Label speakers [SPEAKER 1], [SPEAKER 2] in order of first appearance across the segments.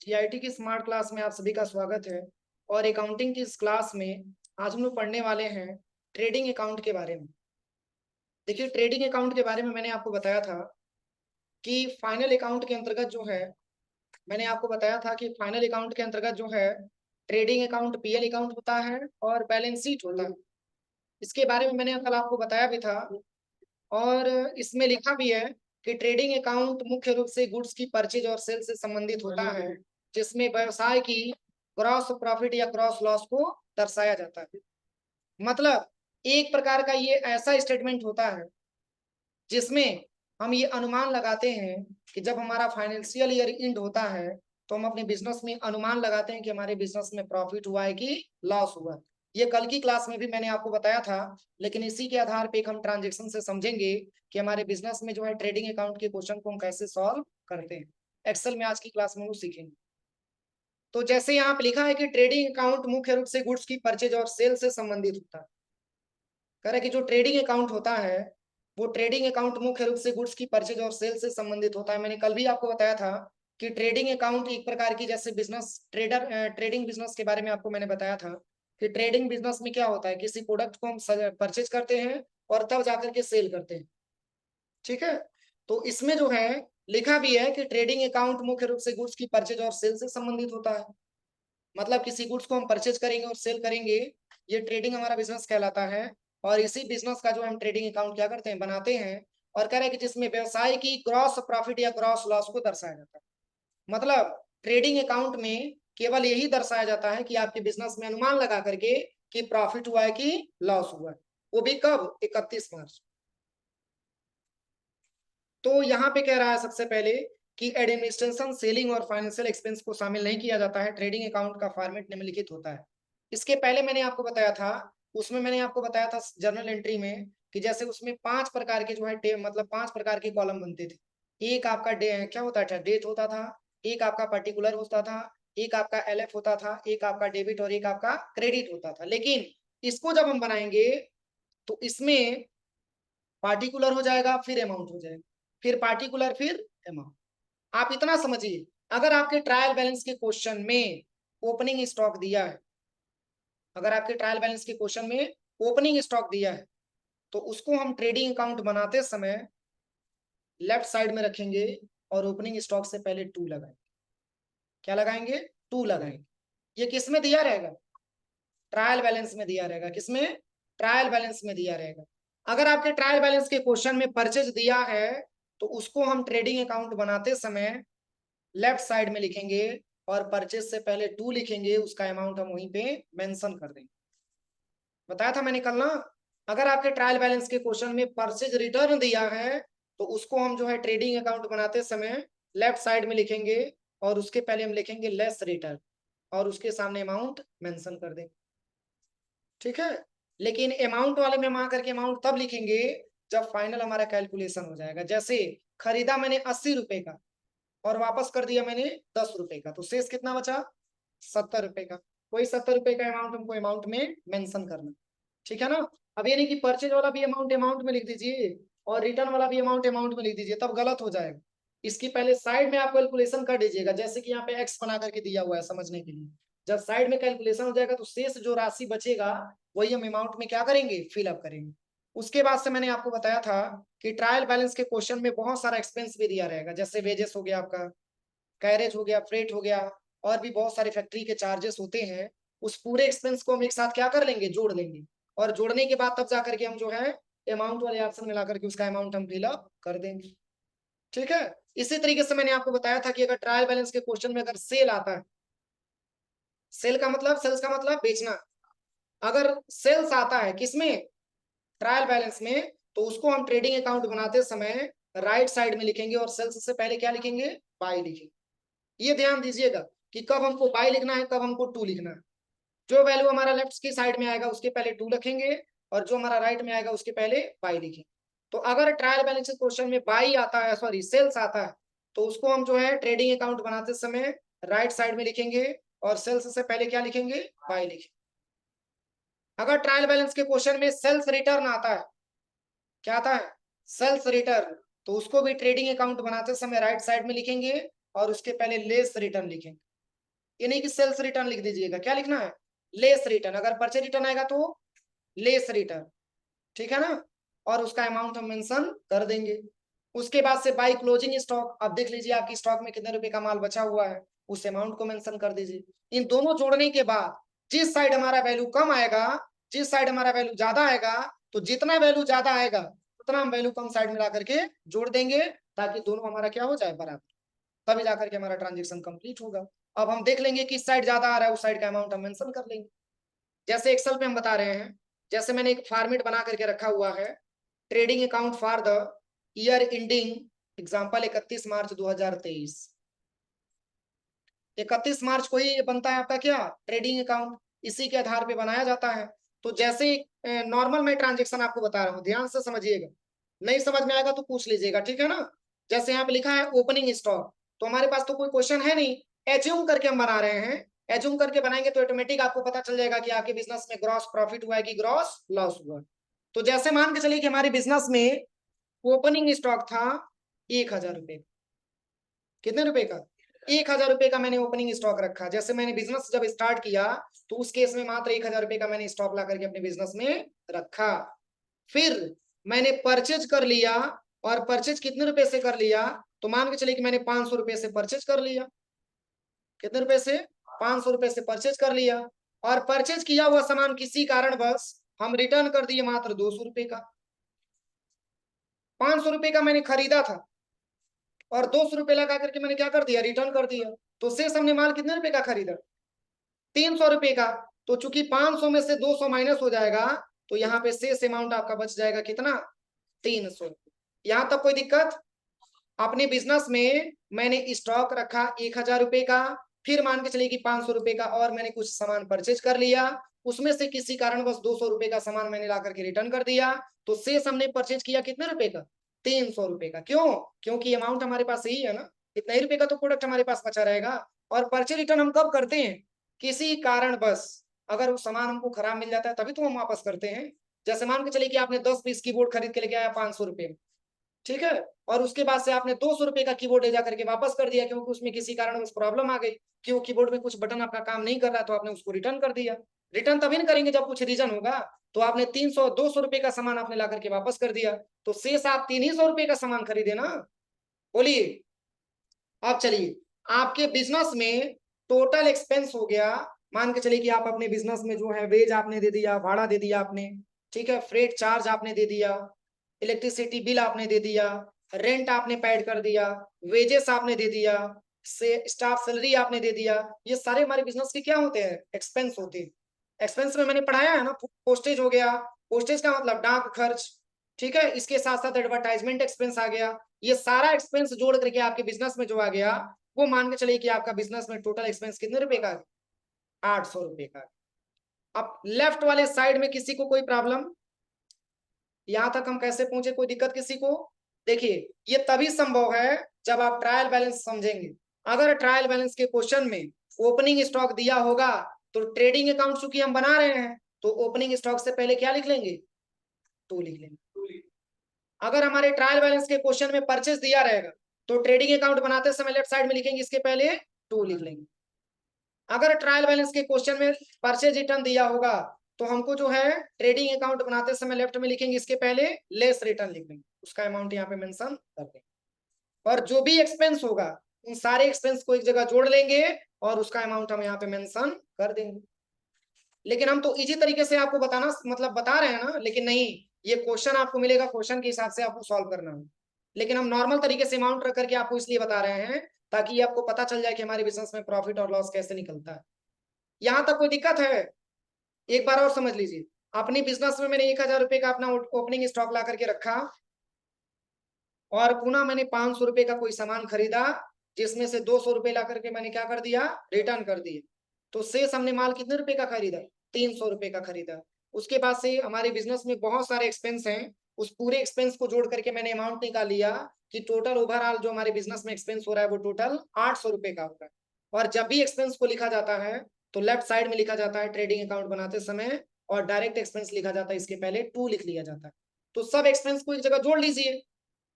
[SPEAKER 1] GIT की smart class में आप सभी का स्वागत है। और अकाउंटिंग की इस क्लास में आज हम लोग पढ़ने वाले हैं ट्रेडिंग अकाउंट के बारे में। देखिए, ट्रेडिंग अकाउंट के बारे में मैंने आपको बताया था कि फाइनल अकाउंट के अंतर्गत जो है, मैंने आपको बताया था कि फाइनल अकाउंट के अंतर्गत जो है ट्रेडिंग अकाउंट पीएल अकाउंट होता है और बैलेंस शीट होता है। इसके बारे में मैंने कल आपको बताया भी था और इसमें लिखा भी है कि ट्रेडिंग अकाउंट मुख्य रूप से गुड्स की परचेज और सेल से संबंधित होता है, जिसमें व्यवसाय की ग्रॉस प्रॉफिट या ग्रॉस लॉस को दर्शाया जाता है। मतलब एक प्रकार का ये ऐसा स्टेटमेंट होता है जिसमें हम ये अनुमान लगाते हैं कि जब हमारा फाइनेंशियल ईयर एंड होता है तो हम अपने बिजनेस में अनुमान लगाते हैं कि हमारे बिजनेस में प्रॉफिट हुआ है कि लॉस हुआ है। ये कल की क्लास में भी मैंने आपको बताया था, लेकिन इसी के आधार पे हम ट्रांजेक्शन से समझेंगे कि हमारे बिजनेस में जो है ट्रेडिंग अकाउंट के क्वेश्चन को हम कैसे सॉल्व करते हैं। एक्सेल में आज की क्लास में वो सीखेंगे। तो जैसे यहाँ पे लिखा है कि ट्रेडिंग अकाउंट मुख्य रूप से गुड्स की परचेज और सेल से संबंधित होता है। कह रहा है कि जो ट्रेडिंग अकाउंट होता है वो ट्रेडिंग अकाउंट मुख्य रूप से गुड्स की परचेज और सेल से संबंधित होता है। मैंने कल भी आपको बताया था कि ट्रेडिंग अकाउंट एक प्रकार की, जैसे बिजनेस ट्रेडिंग बिजनेस के बारे में आपको मैंने बताया था कि ट्रेडिंग बिजनेस में क्या होता है, किसी प्रोडक्ट को हम परचेज करते हैं और तब जाकर के सेल करते हैं। ठीक है, तो इसमें जो है लिखा भी है कि ट्रेडिंग अकाउंट मुख्य रूप से गुड्स की परचेज और सेल से संबंधित होता है। मतलब किसी गुड्स को हम परचेज करेंगे और सेल करेंगे, ये ट्रेडिंग हमारा बिजनेस कहलाता है। और इसी बिजनेस का जो हम ट्रेडिंग अकाउंट क्या करते हैं, बनाते हैं। और कह रहे हैं कि जिसमें व्यवसाय की ग्रॉस प्रॉफिट या ग्रॉस लॉस को दर्शाया जाता है। मतलब ट्रेडिंग अकाउंट में केवल यही दर्शाया जाता है कि आपके बिजनेस में अनुमान लगा करके कि प्रॉफिट हुआ है कि लॉस हुआ है, वो भी कब, 31 मार्च। तो यहाँ पे कह रहा है सबसे पहले कि एडमिनिस्ट्रेशन, सेलिंग और फाइनेंशियल एक्सपेंस को शामिल नहीं किया जाता है। ट्रेडिंग अकाउंट का फॉर्मेट निम्नलिखित होता है। इसके पहले मैंने आपको बताया था, उसमें मैंने आपको बताया था जर्नल एंट्री में कि जैसे उसमें 5 प्रकार के जो है मतलब 5 प्रकार के कॉलम बनते थे। एक आपका क्या होता था, डेट होता था। एक आपका पर्टिकुलर होता था। एक आपका एलएफ होता था। एक आपका डेबिट और एक आपका क्रेडिट होता था। लेकिन इसको जब हम बनाएंगे तो इसमें पार्टिकुलर हो जाएगा, फिर अमाउंट हो जाएगा, फिर पार्टिकुलर, फिर अमाउंट। आप इतना समझिए, अगर आपके ट्रायल बैलेंस के क्वेश्चन में ओपनिंग स्टॉक दिया है, अगर आपके ट्रायल बैलेंस के क्वेश्चन में ओपनिंग स्टॉक दिया है तो उसको हम ट्रेडिंग अकाउंट बनाते समय लेफ्ट साइड में रखेंगे और ओपनिंग स्टॉक से पहले 2 लगाएंगे। क्या लगाएंगे? 2 लगाएंगे। ये किस में दिया रहेगा? ट्रायल बैलेंस में दिया रहेगा। किसमें? ट्रायल बैलेंस में दिया रहेगा। अगर आपके ट्रायल बैलेंस के क्वेश्चन में परचेज दिया है तो उसको हम ट्रेडिंग अकाउंट बनाते समय लेफ्ट साइड में लिखेंगे और परचेज से पहले 2 लिखेंगे, उसका अमाउंट हम वहीं पे मेंशन कर देंगे। बताया था मैंने कल ना, अगर आपके ट्रायल बैलेंस के क्वेश्चन में परचेज रिटर्न दिया है तो उसको हम जो है ट्रेडिंग अकाउंट बनाते समय लेफ्ट साइड में लिखेंगे और उसके पहले हम लिखेंगे लेस रिटर्न और उसके सामने अमाउंट मेंशन कर देंगे। ठीक है, लेकिन अमाउंट वाले में हम आकर के अमाउंट तब लिखेंगे जब फाइनल हमारा कैलकुलेशन हो जाएगा। जैसे खरीदा मैंने 80 रुपए का और वापस कर दिया मैंने 10 रुपए का, तो शेष कितना बचा? 70 रुपए का। वही 70 रुपए का अमाउंट हमको अमाउंट में मेंशन करना। ठीक है ना? अब ये नहीं कि परचेज वाला भी अमाउंट अमाउंट में लिख दीजिए और रिटर्न वाला भी अमाउंट अमाउंट में लिख दीजिए, तब गलत हो जाएगा। इसकी पहले साइड में आप कैलकुलेशन कर दीजिएगा, जैसे कि यहाँ पे एक्स बना करके दिया हुआ है समझने के लिए। जब साइड में कैलकुलेशन हो जाएगा तो शेष जो राशि बचेगा वही हम अमाउंट में क्या करेंगे, फिलअप करेंगे। उसके बाद से मैंने आपको बताया था कि ट्रायल बैलेंस के क्वेश्चन में बहुत सारा एक्सपेंस भी दिया रहेगा, जैसे वेजेस हो गया, आपका कैरेज हो गया, फ्रेट हो गया, और भी बहुत सारे फैक्ट्री के चार्जेस होते हैं। उस पूरे एक्सपेंस को हम एक साथ क्या कर लेंगे, जोड़ लेंगे। और जोड़ने के बाद तब जाकर के हम जो है अमाउंट वाले ऑप्शन में ला करके उसका अमाउंट हम फिलअप कर देंगे। ठीक है, इसी तरीके से मैंने आपको बताया था कि अगर ट्रायल बैलेंस के क्वेश्चन में अगर सेल आता है, सेल का मतलब, सेल्स का मतलब बेचना। अगर सेल्स आता है किसमें, ट्रायल बैलेंस में, तो उसको हम ट्रेडिंग अकाउंट बनाते समय राइट साइड में लिखेंगे और सेल्स से पहले क्या लिखेंगे, बाई लिखेंगे। ये ध्यान दीजिएगा कि कब हमको बाई लिखना है, कब हमको 2 लिखना है। जो वैल्यू हमारा लेफ्ट की साइड में आएगा उसके पहले 2 लिखेंगे और जो हमारा राइट में आएगा उसके पहले बाई लिखेंगे। तो अगर ट्रायल बैलेंस क्वेश्चन में बाई आता है, सॉरी सेल्स आता है, तो उसको हम जो है ट्रेडिंग अकाउंट बनाते समय राइट साइड में लिखेंगे और सेल्स से पहले क्या लिखेंगे, बाई लिखेंगे। अगर ट्रायल बैलेंस के क्वेश्चन में सेल्स रिटर्न आता है, क्या आता है, सेल्स रिटर्न, तो उसको भी ट्रेडिंग अकाउंट बनाते समय राइट साइड में लिखेंगे और उसके पहले लेस रिटर्न लिखेंगे। ये नहीं कि सेल्स रिटर्न लिख दीजिएगा, क्या लिखना है, लेस रिटर्न। अगर परचेज रिटर्न आएगा तो लेस रिटर्न, ठीक है ना, और उसका अमाउंट हम मेंशन कर देंगे। उसके बाद से बाई क्लोजिंग स्टॉक, अब देख लीजिए आपकी स्टॉक में कितने रुपए का माल बचा हुआ है, उस अमाउंट को मेंशन कर दीजिए। इन दोनों जोड़ने के बाद जिस साइड हमारा वैल्यू कम आएगा, जिस साइड हमारा वैल्यू ज्यादा आएगा, तो जितना वैल्यू ज्यादा आएगा उतना हम वैल्यू कम साइड में ला करके जोड़ देंगे, ताकि दोनों हमारा क्या हो जाए, बराबर, तभी जाकर के हमारा ट्रांजेक्शन कंप्लीट होगा। अब हम देख लेंगे कि इस साइड ज्यादा आ रहा है, उस साइड का अमाउंट हम मेंशन कर लेंगे। जैसे एक्सेल पे हम बता रहे हैं, जैसे मैंने एक फॉर्मेट बना करके रखा हुआ है, trading account for the year ending example 31 मार्च 2023। 31 मार्च को ही बनता है आपका क्या, ट्रेडिंग अकाउंट, इसी के आधार पे बनाया जाता है। तो जैसे नॉर्मल मैं ट्रांजेक्शन आपको बता रहा हूँ, ध्यान से समझिएगा, नहीं समझ में आएगा तो पूछ लीजिएगा, ठीक है ना। जैसे यहाँ पे लिखा है ओपनिंग स्टॉक, तो हमारे पास तो कोई क्वेश्चन है नहीं, एज्यूम करके हम बना रहे हैं। एज्यूम करके बनाएंगे तो ऑटोमेटिक आपको पता चल जाएगा कि आपके बिजनेस में ग्रॉस प्रॉफिट हुआ है कि ग्रॉस लॉस हुआ है। तो जैसे मान के चलिए कि हमारे बिजनेस में ओपनिंग स्टॉक था 1,000 रुपए, कितने रुपए का, 1,000 रुपए का मैंने ओपनिंग स्टॉक रखा। जैसे मैंने बिजनेस जब स्टार्ट किया तो उस केस में मात्र 1,000 रुपए का मैंने स्टॉक ला करके अपने बिजनेस में रखा। फिर मैंने परचेज कर लिया, और परचेज कितने रुपए से कर लिया, तो मान के चलिए कि मैंने 500 रुपए से परचेज कर लिया, कितने रुपए से, 500 रुपए से परचेज कर लिया, और परचेज किया हुआ सामान किसी कारणवश हम रिटर्न कर दिए मात्र 200 रुपए का। 500 रुपए का मैंने खरीदा था और 200 रुपए लगा करके मैंने क्या कर दिया, रिटर्न कर दिया। तो शेष हमने माल कितने रुपए का खरीदा, 300 रुपए का। तो चूंकि 500 में से 200 माइनस हो जाएगा, तो यहाँ पे शेष अमाउंट आपका बच जाएगा कितना, 300। यहाँ तक कोई दिक्कत। अपने बिजनेस में मैंने स्टॉक रखा 1,000 रुपए का, फिर मान के चलिए कि 500 रुपए का और मैंने कुछ सामान परचेज कर लिया, उसमें से किसी कारणवश 200 रुपए का सामान मैंने ला करके रिटर्न कर दिया, तो शेष हमने परचेज किया कितने रुपए का, 300 रुपए का। क्यों, क्योंकि अमाउंट हमारे पास यही है ना, इतना ही रुपए का तो प्रोडक्ट हमारे पास बचा रहेगा। और परचेज रिटर्न हम कब करते हैं, किसी कारणवश अगर वो सामान हमको खराब मिल जाता है तभी तो हम वापस करते हैं। जैसे मान के चलिए कि आपने 10 पीस कीबोर्ड खरीद के लेके आया 500 रुपए में, ठीक है, और उसके बाद से आपने 200 रुपए का कीबोर्ड ले जाकर के वापस कर दिया, क्योंकि उसमें किसी कारण प्रॉब्लम आ गई कि वो कीबोर्ड में कुछ बटन आपका काम नहीं कर रहा, तो आपने उसको रिटर्न कर दिया। रिटर्न तभी नहीं करेंगे जब कुछ रीजन होगा। तो आपने 200 रुपए का सामान आपने ला करके वापस कर दिया, तो शेष आप 300 रुपए का सामान खरीदे ना। बोलिए, अब चलिए, आपके बिजनेस में टोटल एक्सपेंस हो गया, मान के चलिए कि आप अपने बिजनेस में जो है वेज आपने दे दिया, भाड़ा दे दिया आपने, ठीक है, फ्रेट चार्ज आपने दे दिया, इलेक्ट्रिसिटी बिल आपने दे दिया, रेंट आपने पेड कर दिया, वेजेस आपने दे दिया, से स्टाफ सैलरी आपने दे दिया। ये सारे हमारे बिजनेस के क्या होते हैं, एक्सपेंस होते हैं। एक्सपेंस में मैंने पढ़ाया है ना, पोस्टेज हो गया, पोस्टेज का मतलब डाक खर्च, ठीक है, इसके साथ साथ एडवर्टाइजमेंट एक्सपेंस आ गया। ये सारा एक्सपेंस जोड़ करके आपके बिजनेस में जो आ गया, वो मान के चलिए कि आपका बिजनेस में टोटल एक्सपेंस कितने रुपए का, 800 रुपए का। अब लेफ्ट वाले साइड में किसी को कोई प्रॉब्लम, यहां तक हम कैसे पहुंचे, कोई दिक्कत किसी को। देखिए, ये तभी संभव है जब आप ट्रायल बैलेंस समझेंगे। अगर ट्रायल बैलेंस के क्वेश्चन में ओपनिंग स्टॉक दिया होगा, तो ट्रेडिंग अकाउंट चूंकि हम बना रहे हैं, तो ओपनिंग स्टॉक से पहले क्या लिख लेंगे, 2 लिख लेंगे। अगर हमारे ट्रायल बैलेंस के क्वेश्चन में परचेज दिया रहेगा, तो ट्रेडिंग अकाउंट बनाते समय लेफ्ट साइड में लिखेंगे, इसके पहले 2 लिख लेंगे। अगर ट्रायल बैलेंस के क्वेश्चन में परचेज रिटर्न दिया होगा, तो हमको जो है ट्रेडिंग अकाउंट बनाते समय लेफ्ट में लिखेंगे, इसके पहले लेस रिटर्न लिखेंगे, उसका अमाउंट यहाँ पे मेंशन कर देंगे। और जो भी एक्सपेंस होगा, उन सारे एक्सपेंस को एक जगह जोड़ लेंगे और उसका अमाउंट हम यहाँ पे मेंशन कर देंगे। लेकिन हम तो इजी तरीके से आपको बताना मतलब बता रहे हैं ना, लेकिन नहीं, ये क्वेश्चन आपको मिलेगा, क्वेश्चन के हिसाब से आपको सॉल्व करना है। लेकिन हम नॉर्मल तरीके से अमाउंट रख करके आपको इसलिए बता रहे हैं ताकि ये आपको पता चल जाए कि हमारे बिजनेस में प्रॉफिट और लॉस कैसे निकलता है। यहाँ तक कोई दिक्कत है, एक बार और समझ लीजिए। अपनी बिजनेस में मैंने 1,000 रुपए का अपना ओपनिंग स्टॉक ला करके रखा, और पुनः मैंने 500 रुपए का कोई सामान खरीदा, जिसमें से 200 रुपए ला करके मैंने क्या कर दिया, रिटर्न कर दिया। तो शेष हमने माल कितने रुपए का खरीदा, 300 रुपए का खरीदा। उसके बाद से हमारे बिजनेस में बहुत सारे एक्सपेंस हैं, उस पूरे एक्सपेंस को जोड़ करके मैंने अमाउंट निकाल लिया कि टोटल ओवरऑल जो हमारे बिजनेस में एक्सपेंस हो रहा है वो टोटल 800 रुपए का होगा। और जब भी एक्सपेंस को लिखा जाता है तो लेफ्ट साइड में लिखा जाता है ट्रेडिंग अकाउंट बनाते समय, और डायरेक्ट एक्सपेंस लिखा जाता है, इसके पहले 2 लिख लिया जाता है। तो सब एक्सपेंस को एक जगह जोड़ लीजिए।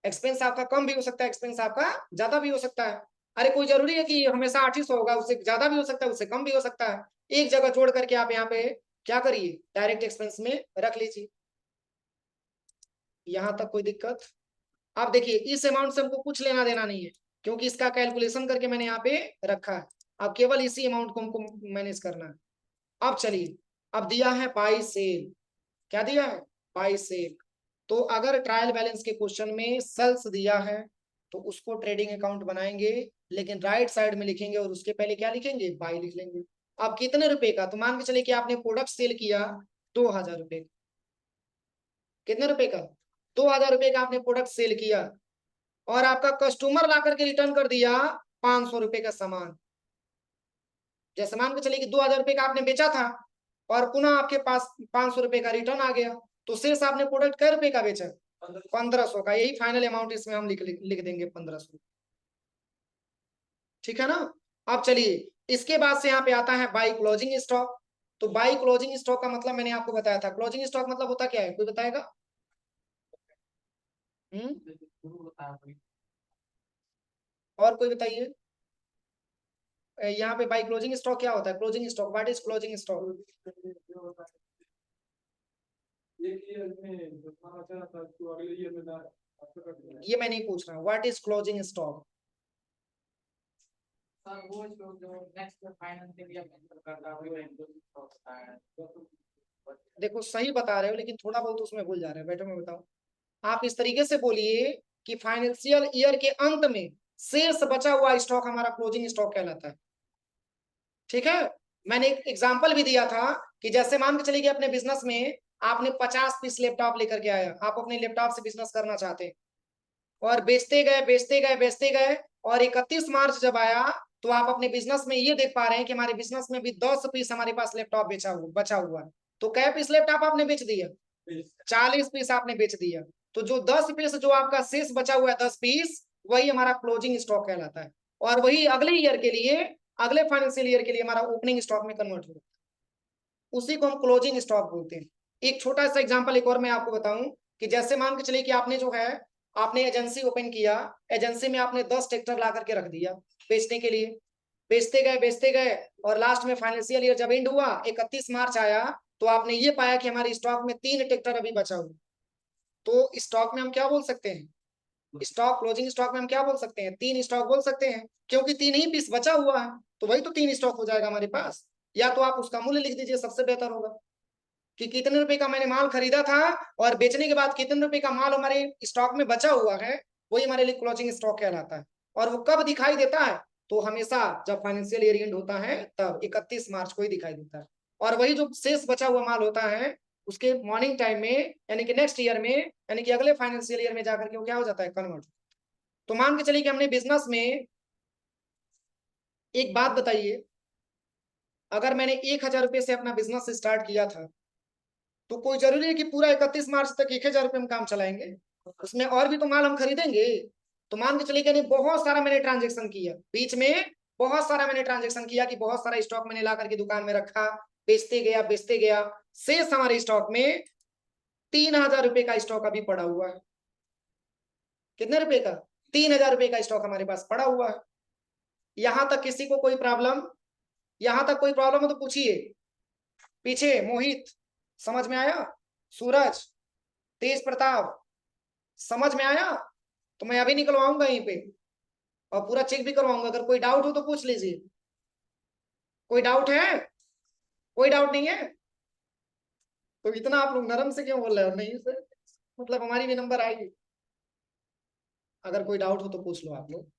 [SPEAKER 1] एक्सपेंस आपका कम भी हो सकता है, एक्सपेंस आपका ज्यादा भी हो सकता है। अरे कोई जरूरी है कि हमेशा 800 होगा, उससे ज्यादा भी हो सकता है, उससे कम भी हो सकता है। एक जगह जोड़ करके आप यहाँ पे क्या करिए, डायरेक्ट एक्सपेंस में रख लीजिए। यहां तक कोई दिक्कत? आप देखिए इस अमाउंट से हमको कुछ लेना देना नहीं है, क्योंकि इसका कैलकुलेशन करके मैंने यहाँ पे रखा है। अब केवल इसी अमाउंट को हमको मैनेज करना है। अब चलिए, अब दिया है बाई सेल। क्या दिया है? By sale. तो अगर ट्रायल बैलेंस के क्वेश्चन में सेल्स दिया है तो उसको ट्रेडिंग अकाउंट बनाएंगे, लेकिन राइट साइड में लिखेंगे और उसके पहले क्या लिखेंगे? बाई लिख लेंगे। अब कितने रुपए का? तो मान के चलिए कि आपने प्रोडक्ट सेल किया 2000 रुपए। कितने रुपए का? 2000 रुपए का आपने प्रोडक्ट सेल किया, और आपका कस्टमर ला करके रिटर्न कर दिया 500 रुपए का सामान। जैसे मान के चलिए कि 2000 रुपए का आपने बेचा था और पुनः आपके पास 500 रुपए का रिटर्न आ गया, तो शेष आपने प्रोडक्ट कै रुपए का बेचा? 1500 का। यही फाइनल अमाउंट इसमें हम लिख देंगे 1500। ठीक है ना? अब चलिए, इसके बाद से यहाँ पे आता है बाई क्लोजिंग स्टॉक। तो बाई क्लोजिंग स्टॉक का मतलब मैंने आपको बताया था। क्लोजिंग स्टॉक मतलब होता क्या है, कोई बताएगा? और कोई बताइए। यहाँ पे बाई क्लोजिंग स्टॉक क्या होता है? Closing stock, what is closing stock? ये मैं नहीं पूछ रहा, व्हाट इज क्लोजिंग स्टॉक? देखो सही बता रहे हो, लेकिन थोड़ा बहुत उसमें भूल जा रहे हो। बैठो मैं बताऊं। आप इस तरीके से बोलिए कि फाइनेंशियल ईयर के अंत में शेष बचा हुआ स्टॉक हमारा क्लोजिंग स्टॉक कहलाता है। ठीक है? मैंने एक एग्जांपल भी दिया था कि जैसे मान के चलिए कि अपने बिजनेस में आपने 50 पीस लैपटॉप लेकर के आया, आप अपने लैपटॉप से बिजनेस करना चाहते हैं, और बेचते गए बेचते गए बेचते गए, और 31 मार्च जब आया तो आप अपने बिजनेस में ये देख पा रहे हैं कि हमारे बिजनेस में भी 10 पीस हमारे पास लैपटॉप बचा हुआ है। तो कै पीस लैपटॉप आपने बेच दिया? 40 पीस आपने बेच दिया। तो जो 10 पीस जो आपका शेष बचा हुआ है 10 पीस, वही हमारा क्लोजिंग स्टॉक कहलाता है। और वही अगले ईयर के लिए, अगले फाइनेंशियल ईयर के लिए हमारा ओपनिंग स्टॉक में कन्वर्ट होगा। उसी को हम क्लोजिंग स्टॉक बोलते हैं। एक छोटा सा एग्जांपल एक और मैं आपको बताऊं कि जैसे मान के चलिए कि आपने जो है, आपने एजेंसी ओपन किया, एजेंसी में आपने 10 ट्रैक्टर ला करके रख दिया बेचने के लिए, बेचते गए, और लास्ट में फाइनेंशियल ईयर जब एंड हुआ 31 मार्च आया, तो आपने ये पाया कि हमारे स्टॉक में 3 ट्रैक्टर अभी बचा हुआ। तो स्टॉक में हम क्या बोल सकते हैं? स्टॉक, क्लोजिंग स्टॉक में हम क्या बोल सकते हैं? 3 स्टॉक बोल सकते हैं, क्योंकि 3 ही पीस बचा हुआ है, तो वही तो 3 स्टॉक हो जाएगा हमारे पास। या तो आप उसका मूल्य लिख दीजिए, सबसे बेहतर होगा कि कितने रुपए का मैंने माल खरीदा था, और बेचने के बाद कितने रुपए का माल हमारे स्टॉक में बचा हुआ है, वही हमारे लिए क्लोजिंग स्टॉक कहलाता है। और वो कब दिखाई देता है? तो हमेशा जब फाइनेंशियल ईयर एंड होता है तब 31 मार्च को ही दिखाई देता है। और वही जो शेष बचा हुआ माल होता है, उसके मॉर्निंग टाइम में, यानी कि नेक्स्ट ईयर में, यानी कि अगले फाइनेंशियल ईयर में जाकर के वो क्या हो जाता है? कन्वर्ट। तो मान के चलिए कि हमने बिजनेस में, एक बात बताइए, अगर मैंने 1000 रुपए से अपना बिजनेस स्टार्ट किया था, तो कोई जरूरी है कि पूरा 31 मार्च तक 1000 रुपए में काम चलाएंगे? उसमें और भी तो माल हम खरीदेंगे। तो मान के चलिए कि बहुत सारा मैंने ट्रांजेक्शन किया बीच में, बहुत सारा मैंने ट्रांजेक्शन किया कि बहुत सारा स्टॉक मैंने ला करके दुकान में रखा, बेचते गया, शेष हमारे स्टॉक में 3000 रुपए का स्टॉक अभी पड़ा हुआ है। कितने रुपए का? 3000 रुपए का स्टॉक हमारे पास पड़ा हुआ है। यहां तक किसी को कोई प्रॉब्लम? यहां तक कोई प्रॉब्लम हो तो पूछिए। पीछे मोहित, समझ में आया? सूरज, तेज प्रताप, समझ में आया? तो मैं अभी निकलवाऊंगा यहीं पे, और पूरा चेक भी करवाऊंगा। अगर कोई डाउट हो तो पूछ लीजिए। कोई डाउट है? कोई डाउट नहीं है? तो इतना आप लोग नरम से क्यों बोल रहे हो? नहीं सर, मतलब हमारी भी नंबर आएगी। अगर कोई डाउट हो तो पूछ लो आप लोग,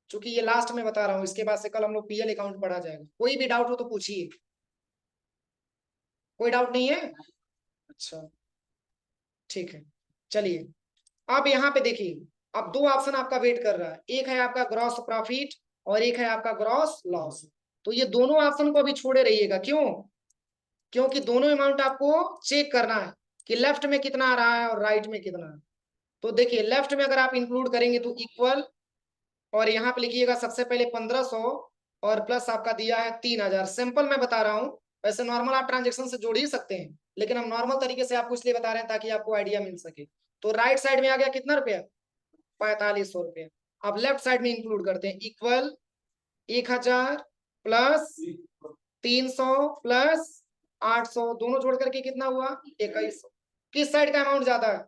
[SPEAKER 1] क्योंकि ये लास्ट में बता रहा हूँ, इसके बाद से कल हम लोग पीएल अकाउंट पढ़ा जाएगा। कोई भी डाउट हो तो पूछिए। कोई डाउट नहीं है? अच्छा, ठीक है। चलिए, अब यहाँ पे देखिए, अब 2 ऑप्शन आपका वेट कर रहा है। एक है आपका ग्रॉस प्रॉफिट, और एक है आपका ग्रॉस लॉस। तो ये दोनों ऑप्शन को अभी छोड़े रहिएगा। क्यों? क्योंकि दोनों अमाउंट आपको चेक करना है कि लेफ्ट में कितना आ रहा है और राइट में कितना है। तो देखिए, लेफ्ट में अगर आप इंक्लूड करेंगे तो इक्वल, और यहाँ पे लिखिएगा सबसे पहले 1500, और प्लस आपका दिया है 3000। सिंपल मैं बता रहा हूँ, वैसे नॉर्मल आप ट्रांजेक्शन से जोड़ ही सकते हैं, लेकिन हम नॉर्मल तरीके से आपको इसलिए बता रहे हैं ताकि आपको आइडिया मिल सके। तो राइट साइड में आ गया कितना रुपया? 4500 रुपया। अब लेफ्ट साइड में इंक्लूड करते हैं, इक्वल 1000 प्लस 300 प्लस 800, दोनों जोड़ करके कितना हुआ 2100। किस साइड का अमाउंट ज्यादा है?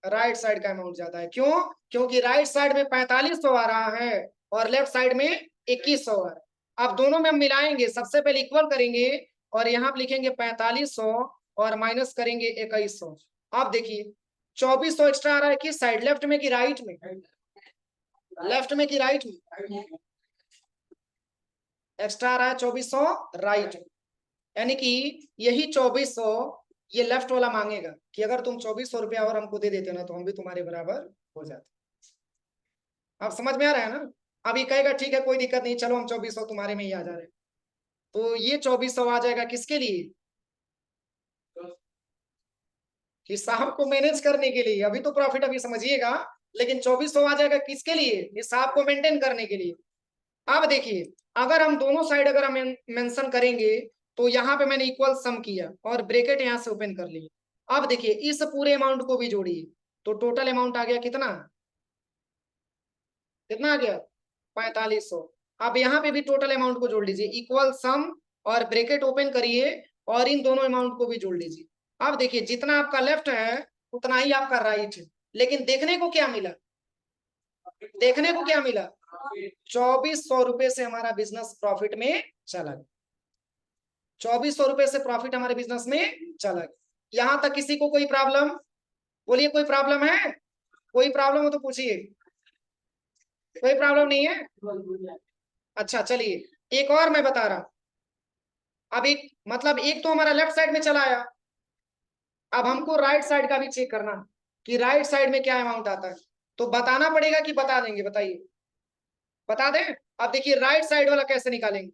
[SPEAKER 1] राइट साइड का अमाउंट ज्यादा है। क्यों? क्योंकि राइट साइड में 4500 आ रहा है और लेफ्ट साइड में 2100 आ रहा है। अब दोनों में हम मिलाएंगे, सबसे पहले इक्वल करेंगे और यहाँ पे लिखेंगे 4500 और माइनस करेंगे 2100। अब देखिए 2400 एक्स्ट्रा आ रहा है किस साइड, लेफ्ट में कि राइट में? लेफ्ट में कि राइट में? एक्स्ट्रा आ रहा है 2400 राइट, यानी कि यही 2400 ये लेफ्ट वाला मांगेगा कि अगर तुम 2400 रुपया और हमको दे देते ना तो हम भी तुम्हारे बराबर हो जाते। अब समझ में आ रहा है ना? अब ये कहेगा ठीक है कोई दिक्कत नहीं, चलो हम 2400 तुम्हारे में ही आ जा रहे हैं। तो ये 2400 आ जाएगा किसके लिए? हिसाब को मैनेज करने के लिए। अभी तो प्रॉफिट अभी समझिएगा, लेकिन 2400 आ जाएगा किसके लिए? हिसाब को मेंटेन करने के लिए। अब देखिए अगर हम दोनों साइड अगर हम मेंशन करेंगे तो यहाँ पे मैंने इक्वल सम किया और ब्रैकेट यहाँ से ओपन कर लिया। अब देखिए इस पूरे अमाउंट को भी जोड़िए तो टोटल अमाउंट आ गया कितना? कितना आ गया? 4500। अब यहाँ पे भी टोटल अमाउंट को जोड़ लीजिए, इक्वल सम और ब्रैकेट ओपन करिए और इन दोनों अमाउंट को भी जोड़ लीजिए। अब देखिए जितना आपका लेफ्ट है उतना ही आपका राइट है, लेकिन देखने को क्या मिला? देखने को क्या मिला? 2400 रुपए से हमारा बिजनेस प्रॉफिट में चला गया। 2400 रुपए से प्रॉफिट हमारे बिजनेस में चला गया। यहां तक किसी को कोई प्रॉब्लम? बोलिए कोई प्रॉब्लम है? कोई प्रॉब्लम हो तो पूछिए। कोई प्रॉब्लम नहीं है? अच्छा चलिए एक और मैं बता रहा हूं। अब एक मतलब एक तो हमारा लेफ्ट साइड में चला आया, अब हमको राइट साइड का भी चेक करना कि राइट साइड में क्या अमाउंट आता है। तो बताना पड़ेगा कि बता देंगे? बताइए, बता दें? अब देखिए राइट साइड वाला कैसे निकालेंगे।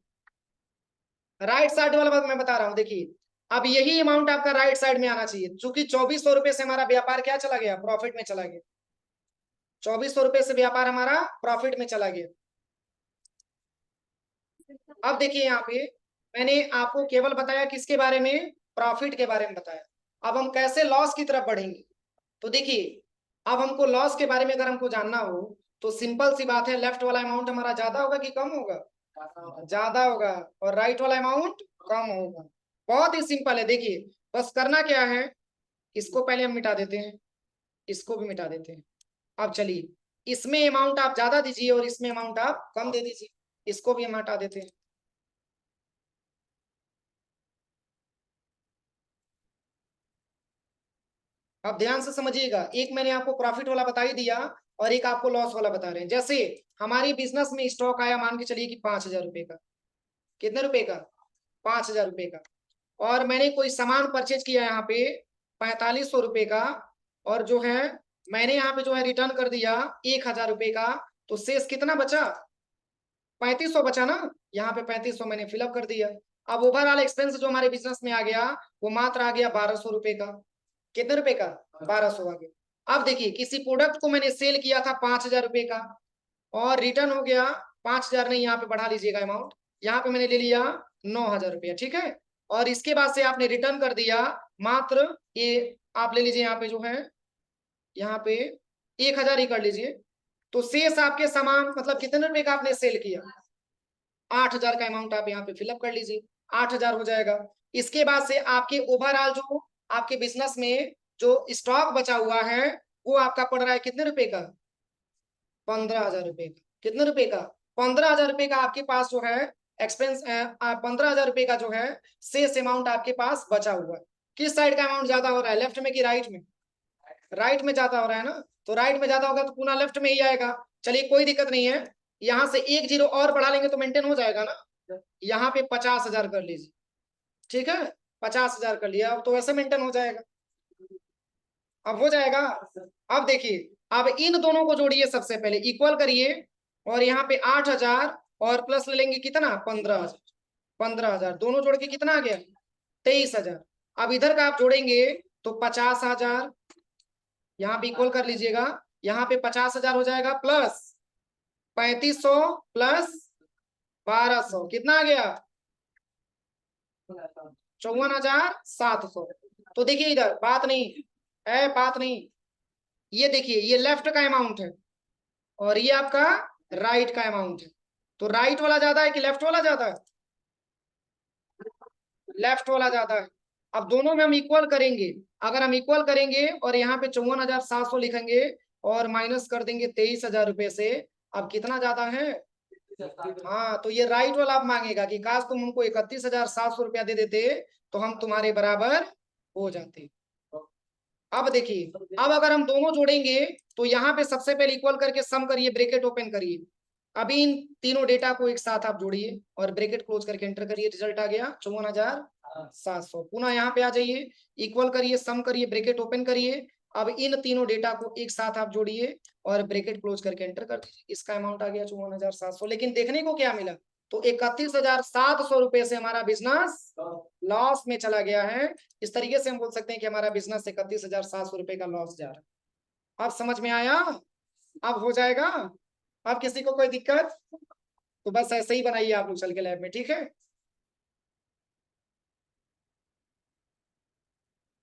[SPEAKER 1] राइट साइड वाला मैं बता रहा हूँ, देखिए अब यही अमाउंट आपका राइट साइड में आना चाहिए। चूंकि 2400 रुपए से हमारा व्यापार क्या चला गया? प्रॉफिट में चला गया। 2400 रुपए से व्यापार हमारा प्रॉफिट में चला गया। अब देखिए यहाँ पे मैंने आपको केवल बताया किसके बारे में? प्रॉफिट के बारे में बताया। अब हम कैसे लॉस की तरफ बढ़ेंगे? तो देखिए अब हमको लॉस के बारे में अगर हमको जानना हो तो सिंपल सी बात है, लेफ्ट वाला अमाउंट हमारा ज्यादा होगा कि कम होगा? ज्यादा होगा। और राइट वाला अमाउंट कम होगा। बहुत ही सिंपल है, देखिए बस करना क्या है, इसको पहले हम मिटा देते हैं, इसको भी मिटा देते हैं। अब चलिए इसमें अमाउंट आप ज्यादा दीजिए और इसमें अमाउंट आप कम दे दीजिए, इसको भी हम हटा देते हैं। अब ध्यान से समझिएगा, एक मैंने आपको प्रॉफिट वाला बता ही दिया और एक आपको लॉस वाला बता रहे हैं। जैसे हमारी बिजनेस में स्टॉक आया, मान के चलिए कि 5000 रुपए का। कितने रुपए का? 5000 रुपए का। और मैंने कोई सामान परचेज किया यहाँ पे 4500 रुपए का, और जो है मैंने यहाँ पे जो है रिटर्न कर दिया 1000 रुपए का। तो शेष कितना बचा? 3500 बचा ना। यहाँ पे 3500 मैंने फिलअप कर दिया। अब ओवरऑल एक्सपेंस जो हमारे बिजनेस में आ गया वो मात्र आ गया 1200 रुपए का। कितने रुपए का? 1200 आ गया। अब देखिए किसी प्रोडक्ट को मैंने सेल किया था 5000 रुपए का और रिटर्न हो गया 5000 नहीं, यहाँ पे बढ़ा लीजिएगा अमाउंट, यहाँ पे मैंने ले लिया 9000 रुपया, ठीक है। और इसके बाद से आपने रिटर्न कर दिया मात्र ये, आप ले लीजिए यहाँ पे जो है, यहाँ पे 1000 ही कर लीजिए। तो शेष आपके सामान मतलब कितने रुपए का आपने सेल किया? 8000 का अमाउंट आप यहाँ पे फिलअप कर लीजिए, 8000 हो जाएगा। इसके बाद से आपके ओवरऑल जो आपके बिजनेस में जो स्टॉक बचा हुआ है वो आपका पड़ रहा है कितने रुपए का? 15000 रुपए का। कितने रुपए का? 15000 रुपए का आपके पास जो है एक्सपेंस, 15000 रुपए का जो है शेष अमाउंट आपके पास बचा हुआ है। किस साइड का अमाउंट ज्यादा हो रहा है, लेफ्ट में कि राइट में? राइट में ज्यादा हो रहा है ना, तो राइट में ज्यादा होगा तो पुनः लेफ्ट में ही आएगा। चलिए कोई दिक्कत नहीं है, यहाँ से एक जीरो और बढ़ा लेंगे तो मेंटेन हो जाएगा ना। यहाँ पे 50,000 कर लीजिए, ठीक है। 50,000 कर लिया, अब तो वैसे मेंटेन हो जाएगा। अब हो जाएगा। अब देखिए अब इन दोनों को जोड़िए, सबसे पहले इक्वल करिए और यहाँ पे 8000 और प्लस ले लेंगे कितना? 15,000। 15,000 दोनों जोड़ के कितना आ गया? 23,000। अब इधर का आप जोड़ेंगे तो 50,000, यहाँ पे इक्वल कर लीजिएगा, यहाँ पे 50,000 हो जाएगा प्लस 3500 प्लस 1200, कितना आ गया? 54,700। तो देखिए इधर बात नहीं है, बात नहीं, ये देखिए ये लेफ्ट का अमाउंट है, और ये आपका राइट का अमाउंट है। तो राइट वाला ज्यादा है कि लेफ्ट वाला ज्यादा है? लेफ्ट वाला ज्यादा है। अब दोनों में हम इक्वल करेंगे। अगर हम इक्वल करेंगे और यहाँ पे 54,700 लिखेंगे और माइनस कर देंगे 23,000 रुपए से, अब कितना ज्यादा है? हाँ, तो ये राइट वाला अब मांगेगा कि काश तुम हमको 31,700 रुपया दे देते तो हम तुम्हारे बराबर हो जाते। अब देखिए, अब अगर हम दोनों जोड़ेंगे तो यहाँ पे सबसे पहले इक्वल करके सम करिए, ब्रैकेट ओपन करिए। अभी इन तीनों डेटा को एक साथ आप जोड़िए और ब्रैकेट क्लोज करके एंटर करिए। रिजल्ट आ गया 54,700। पुनः यहाँ पे आ जाइए, इक्वल करिए, सम करिए, ब्रैकेट ओपन करिए। अब इन तीनों डेटा को एक साथ आप जोड़िए और ब्रैकेट क्लोज करके एंटर कर दीजिए। इसका अमाउंट आ गया 54,700। लेकिन देखने को क्या मिला? तो 31,700 रुपए से हमारा बिजनेस लॉस में चला गया है। इस तरीके से हम बोल सकते हैं कि हमारा बिजनेस 31,700 रुपए का लॉस जा रहा है। अब समझ में आया? अब हो जाएगा? अब किसी को कोई दिक्कत? तो बस ऐसे ही बनाइए आप लोग चल के लैब में, ठीक है।